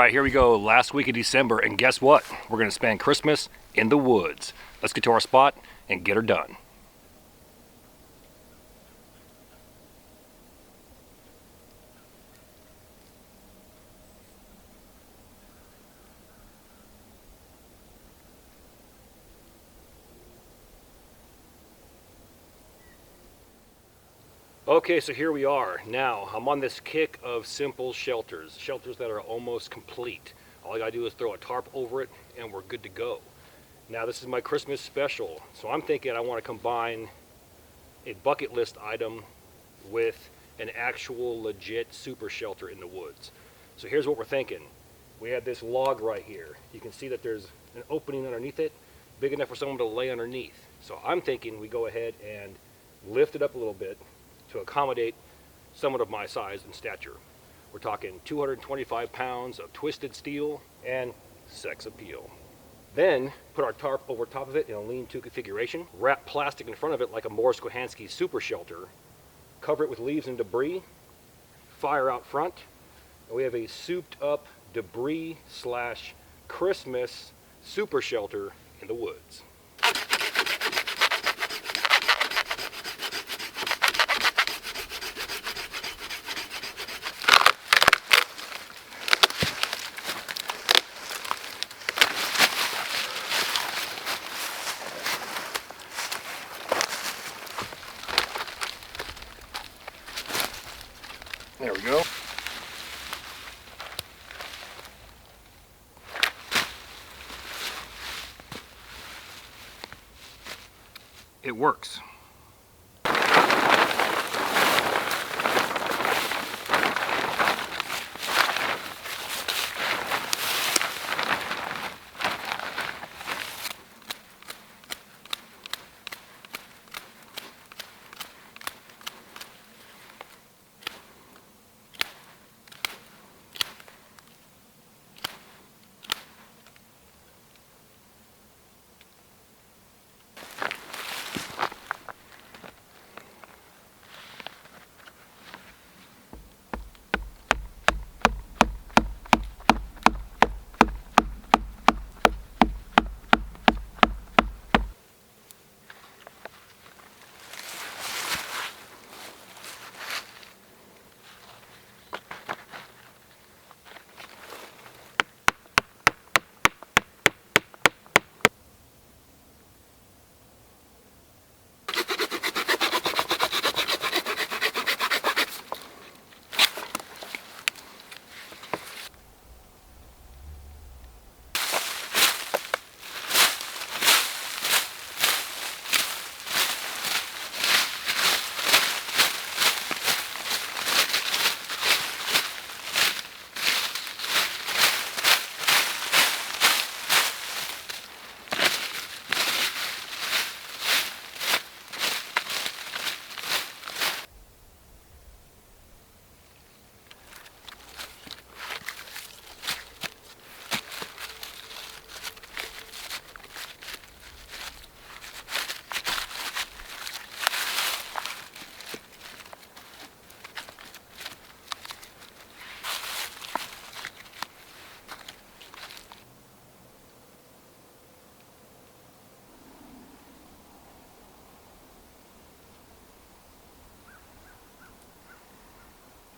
right, here we go. Last week of December, and guess what? We're going to spend Christmas in the woods. Let's get to our spot and get her done. Okay, so here we are. Now, I'm on this kick of simple shelters that are almost complete. All I gotta do is throw a tarp over it and we're good to go. Now, this is my Christmas special, so I'm thinking I want to combine a bucket list item with an actual legit super shelter in the woods. So here's what we're thinking. We have this log right here. You can see that there's an opening underneath it, big enough for someone to lay underneath. So I'm thinking we go ahead and lift it up a little bit to accommodate someone of my size and stature. We're talking 225 pounds of twisted steel and sex appeal. Then put our tarp over top of it in a lean-to configuration, wrap plastic in front of it like a Morris Kohansky super shelter, cover it with leaves and debris, fire out front, and we have a souped up debris / Christmas super shelter in the woods. There we go. It works.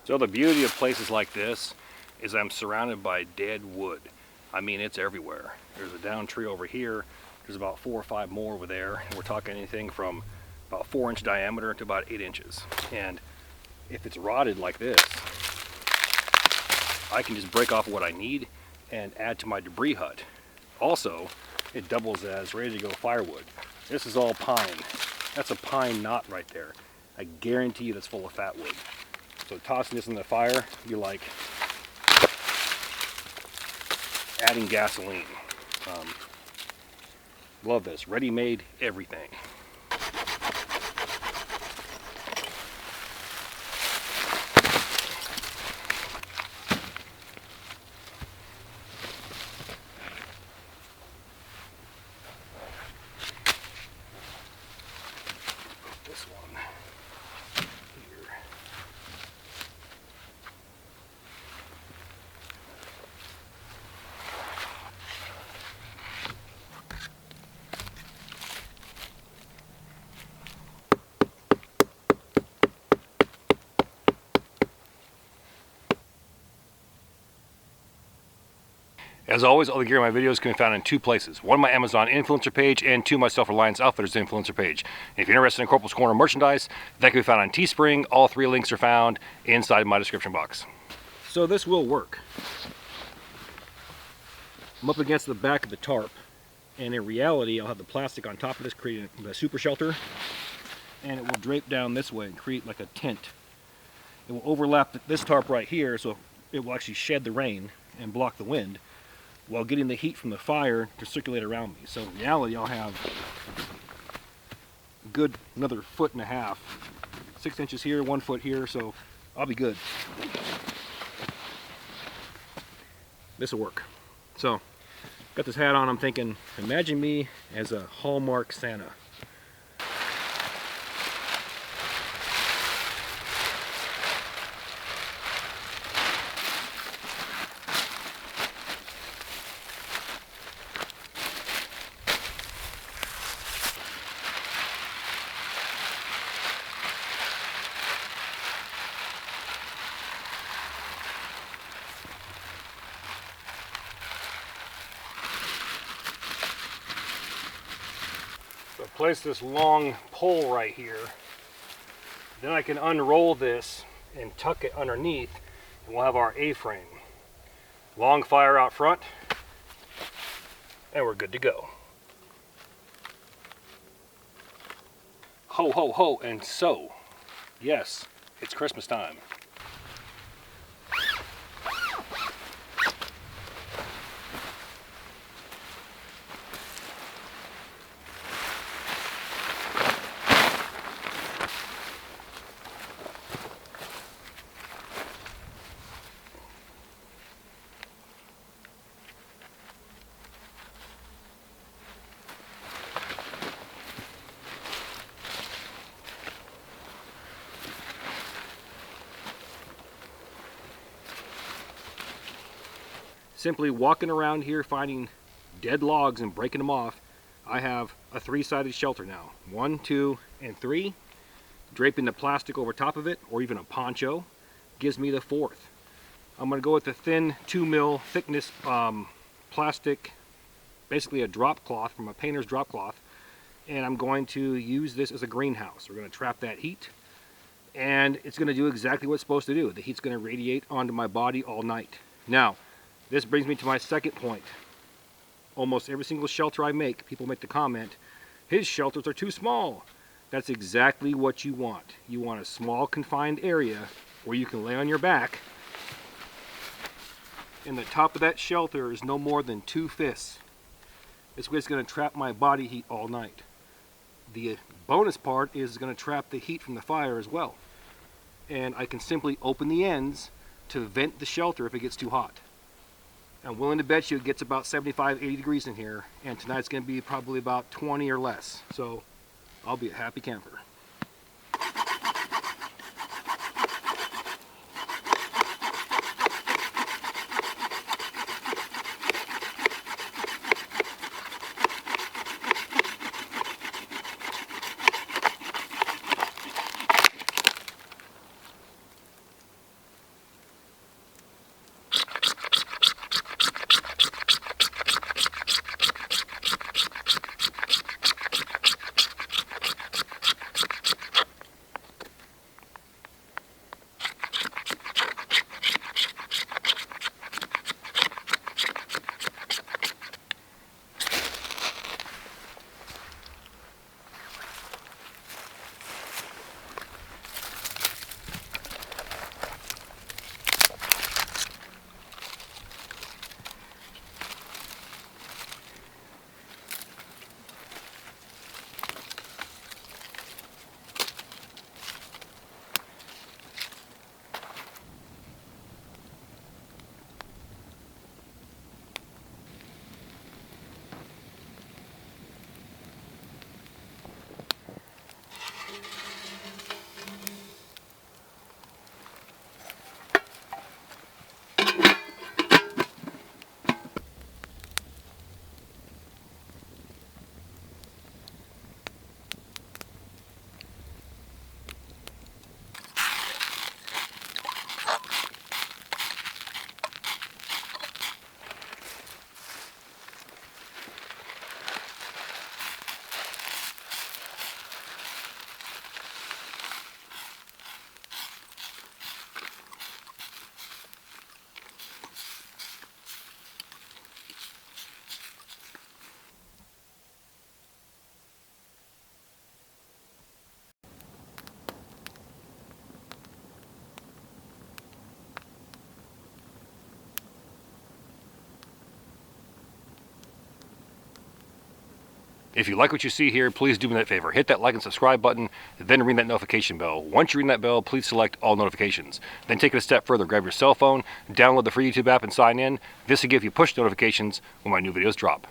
So the beauty of places like this is I'm surrounded by dead wood. I mean, it's everywhere. There's a down tree over here. There's about 4 or 5 more over there. And we're talking anything from about 4-inch diameter to about 8 inches. And if it's rotted like this, I can just break off what I need and add to my debris hut. Also, it doubles as ready to go firewood. This is all pine. That's a pine knot right there. I guarantee you that's full of fat wood. So tossing this in the fire, you're like adding gasoline. Love this, ready-made everything. This one here. As always, all the gear in my videos can be found in two places. One, my Amazon influencer page, and two, my Self-Reliance Outfitters influencer page. And if you're interested in Corporals Corner merchandise, that can be found on Teespring. All three links are found inside my description box. So this will work. I'm up against the back of the tarp, and in reality, I'll have the plastic on top of this, creating a super shelter, and it will drape down this way and create like a tent. It will overlap this tarp right here, so it will actually shed the rain and block the wind, while getting the heat from the fire to circulate around me. So in reality, I'll have a good another 1.5 feet, 6 inches here, 1 foot here, so I'll be good. This will work. So, got this hat on, I'm thinking, imagine me as a Hallmark Santa. So place this long pole right here, then I can unroll this and tuck it underneath, and we'll have our A-frame. Long fire out front, and we're good to go. Ho, ho, ho, and so, yes, it's Christmas time. Simply walking around here finding dead logs and breaking them off, I have a 3-sided shelter now. 1, 2, and 3. Draping the plastic over top of it, or even a poncho, gives me the 4th. I'm going to go with the thin 2 mil thickness plastic, basically a drop cloth from a painter's drop cloth, and I'm going to use this as a greenhouse. We're going to trap that heat, and it's going to do exactly what it's supposed to do. The heat's going to radiate onto my body all night. Now, this brings me to my second point. Almost every single shelter I make, people make the comment, his shelters are too small. That's exactly what you want. You want a small confined area where you can lay on your back, and the top of that shelter is no more than 2 fists. This way it's going to trap my body heat all night. The bonus part is going to trap the heat from the fire as well. And I can simply open the ends to vent the shelter if it gets too hot. I'm willing to bet you it gets about 75, 80 degrees in here, and tonight's going to be probably about 20 or less. So I'll be a happy camper. If you like what you see here, please do me that favor. Hit that like and subscribe button, then ring that notification bell. Once you ring that bell, please select all notifications. Then take it a step further. Grab your cell phone, download the free YouTube app, and sign in. This will give you push notifications when my new videos drop.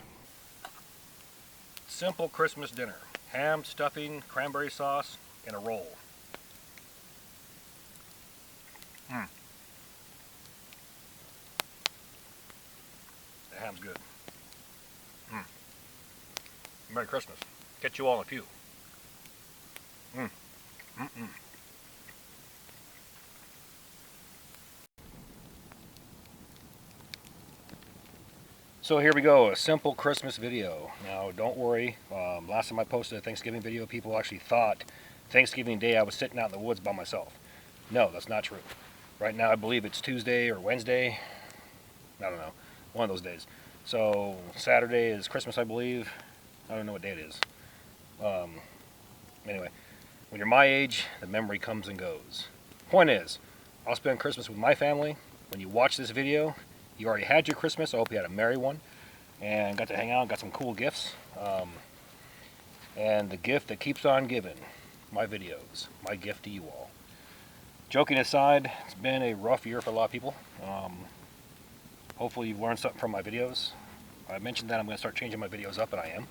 Simple Christmas dinner. Ham, stuffing, cranberry sauce, and a roll. The ham's good. Merry Christmas. Catch you all in a few. So here we go, a simple Christmas video. Now don't worry, last time I posted a Thanksgiving video, people actually thought Thanksgiving Day I was sitting out in the woods by myself. No, that's not true. Right now I believe it's Tuesday or Wednesday. I don't know, one of those days. So Saturday is Christmas, I believe. I don't know what day it is. Anyway, when you're my age, the memory comes and goes. Point is, I'll spend Christmas with my family. When you watch this video, you already had your Christmas. I hope you had a merry one and got to hang out, got some cool gifts. And the gift that keeps on giving, my videos, my gift to you all. Joking aside, it's been a rough year for a lot of people. Hopefully you've learned something from my videos. I mentioned that I'm going to start changing my videos up, and I am.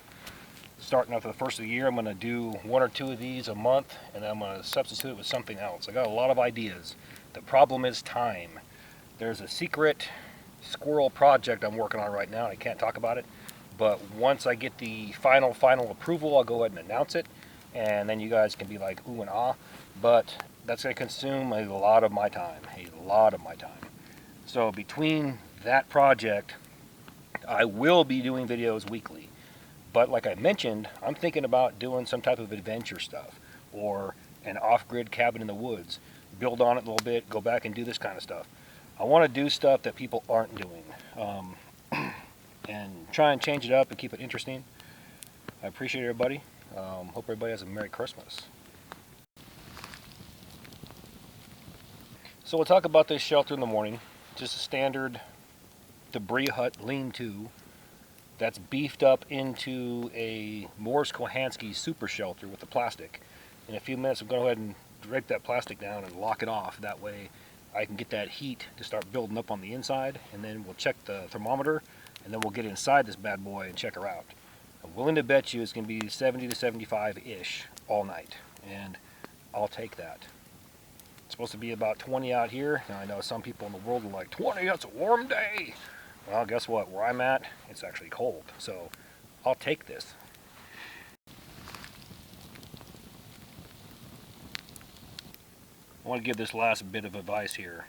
Starting after the first of the year, I'm going to do 1 or 2 of these a month, and then I'm going to substitute it with something else. I got a lot of ideas. The problem is time. There's a secret squirrel project I'm working on right now, and I can't talk about it. But once I get the final approval, I'll go ahead and announce it, and then you guys can be like ooh and ah. But that's going to consume a lot of my time, So between that project, I will be doing videos weekly. But like I mentioned, I'm thinking about doing some type of adventure stuff or an off-grid cabin in the woods, build on it a little bit, go back and do this kind of stuff. I want to do stuff that people aren't doing and try and change it up and keep it interesting. I appreciate everybody. Hope everybody has a Merry Christmas. So we'll talk about this shelter in the morning. Just a standard debris hut lean-to that's beefed up into a Morris Kohansky super shelter with the plastic. In a few minutes I'm going to go ahead and break that plastic down and lock it off. That way I can get that heat to start building up on the inside, and then we'll check the thermometer, and then we'll get inside this bad boy and check her out. I'm willing to bet you it's going to be 70 to 75-ish all night, and I'll take that. It's supposed to be about 20 out here. Now I know some people in the world are like, 20, that's a warm day. Well, guess what? Where I'm at, it's actually cold. So I'll take this. I want to give this last bit of advice here.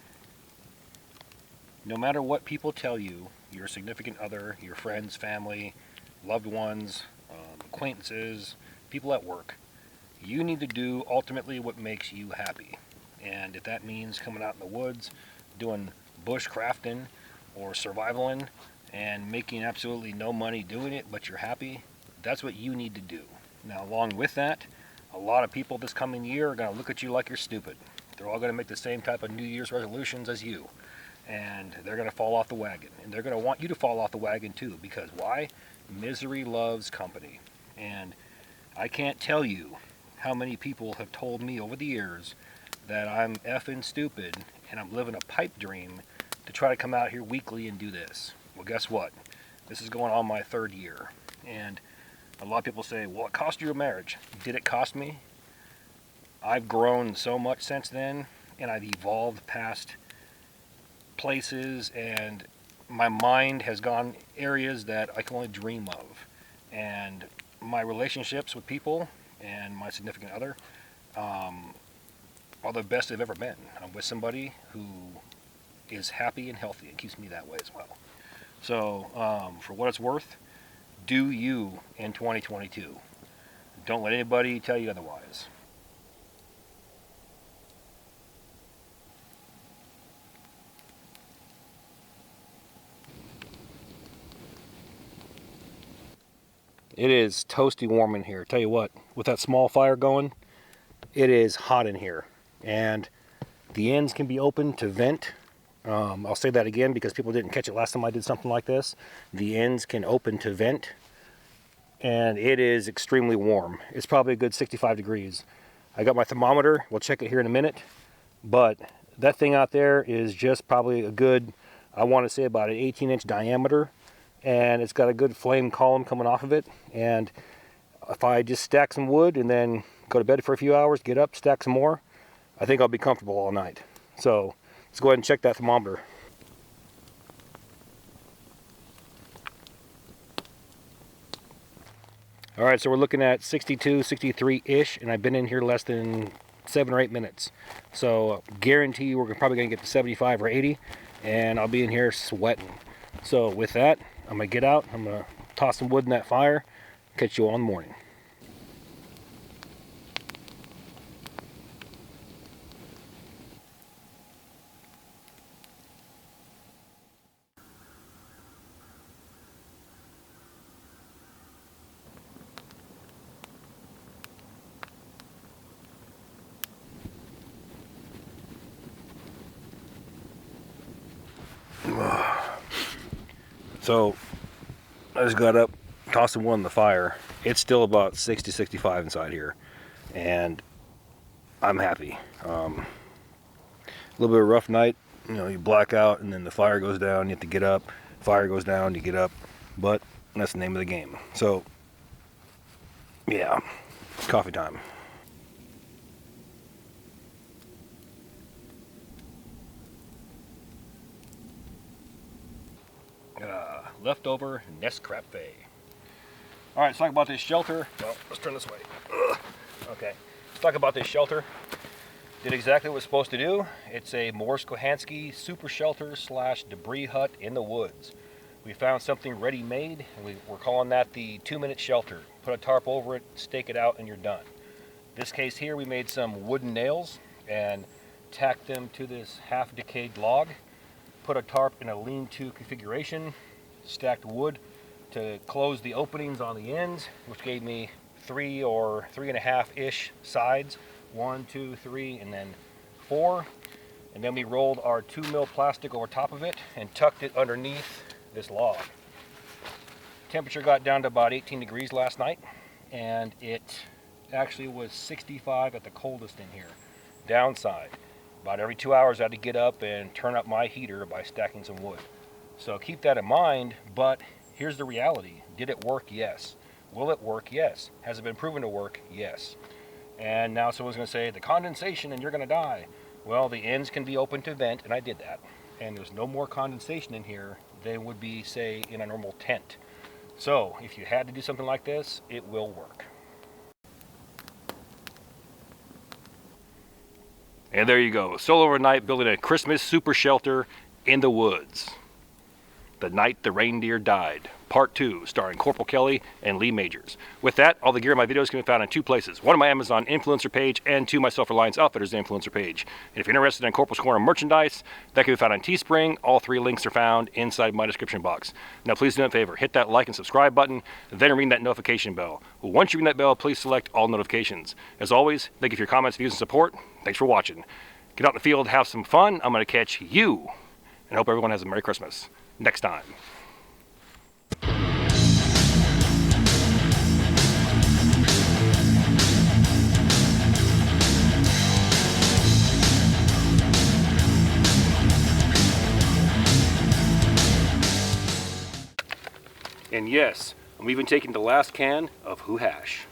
No matter what people tell you, your significant other, your friends, family, loved ones, acquaintances, people at work, you need to do ultimately what makes you happy. And if that means coming out in the woods, doing bush crafting, or survivaling and making absolutely no money doing it, but you're happy, that's what you need to do. Now, along with that, a lot of people this coming year are going to look at you like you're stupid. They're all going to make the same type of New Year's resolutions as you, and they're going to fall off the wagon, and they're going to want you to fall off the wagon too, because why? Misery loves company. And I can't tell you how many people have told me over the years that I'm effing stupid and I'm living a pipe dream to try to come out here weekly and do this. Well, guess what? This is going on my 3rd year. And a lot of people say, well, it cost you a marriage. Did it cost me? I've grown so much since then, and I've evolved past places, and my mind has gone areas that I can only dream of. And my relationships with people and my significant other are the best they've ever been. I'm with somebody who is happy and healthy. It keeps me that way as well. So for what it's worth, do you in 2022. Don't let anybody tell you otherwise. It is toasty warm in here. Tell you what, with that small fire going, it is hot in here. And the ends can be open to vent. I'll say that again because people didn't catch it last time I did something like this. The ends can open to vent. and it is extremely warm. It's probably a good 65 degrees. I got my thermometer. We'll check it here in a minute. But that thing out there is just probably a good, I want to say about an 18-inch diameter. And it's got a good flame column coming off of it. And if I just stack some wood and then go to bed for a few hours, get up, stack some more, I think I'll be comfortable all night. So let's go ahead and check that thermometer. All right, so we're looking at 62, 63-ish, and I've been in here less than 7 or 8 minutes. So guarantee you we're probably gonna get to 75 or 80, and I'll be in here sweating. So with that, I'm gonna get out, I'm gonna toss some wood in that fire, catch you all in the morning. So I just got up, tossed some wood in the fire. It's still about 60, 65 inside here, and I'm happy. A little bit of a rough night, you know, you black out and then the fire goes down, you have to get up, fire goes down, you get up, but that's the name of the game. So yeah, coffee time. Leftover Nescrafe. All right, let's talk about this shelter. Well, let's turn this way. Ugh. Okay, let's talk about this shelter. Did exactly what it was supposed to do. It's a Morris Kohansky super shelter / debris hut in the woods. We found something ready-made, and we're calling that the 2-minute shelter. Put a tarp over it, stake it out, and you're done. This case here, we made some wooden nails and tacked them to this half-decayed log. Put a tarp in a lean-to configuration, stacked wood to close the openings on the ends, which gave me 3 or 3.5-ish sides. 1, 2, 3, and then 4. And then we rolled our 2 mil plastic over top of it and tucked it underneath this log. Temperature got down to about 18 degrees last night, and it actually was 65 at the coldest in here. Downside, about every 2 hours I had to get up and turn up my heater by stacking some wood. So keep that in mind, but here's the reality. Did it work? Yes. Will it work? Yes. Has it been proven to work? Yes. And now someone's going to say, the condensation and you're going to die. Well, the ends can be open to vent, and I did that. And there's no more condensation in here than would be, say, in a normal tent. So if you had to do something like this, it will work. And there you go. Solo overnight building a Christmas super shelter in the woods. The Night the Reindeer Died, Part 2, starring Corporal Kelly and Lee Majors. With that, all the gear in my videos can be found in 2 places. 1 on my Amazon influencer page, and 2 my Self-Reliance Outfitters influencer page. And if you're interested in Corporal's Corner merchandise, that can be found on Teespring. All 3 links are found inside my description box. Now please do me a favor, hit that like and subscribe button, then ring that notification bell. Once you ring that bell, please select all notifications. As always, thank you for your comments, views, and support. Thanks for watching. Get out in the field, have some fun. I'm going to catch you, and hope everyone has a Merry Christmas next time. And yes, I'm even taking the last can of Who Hash.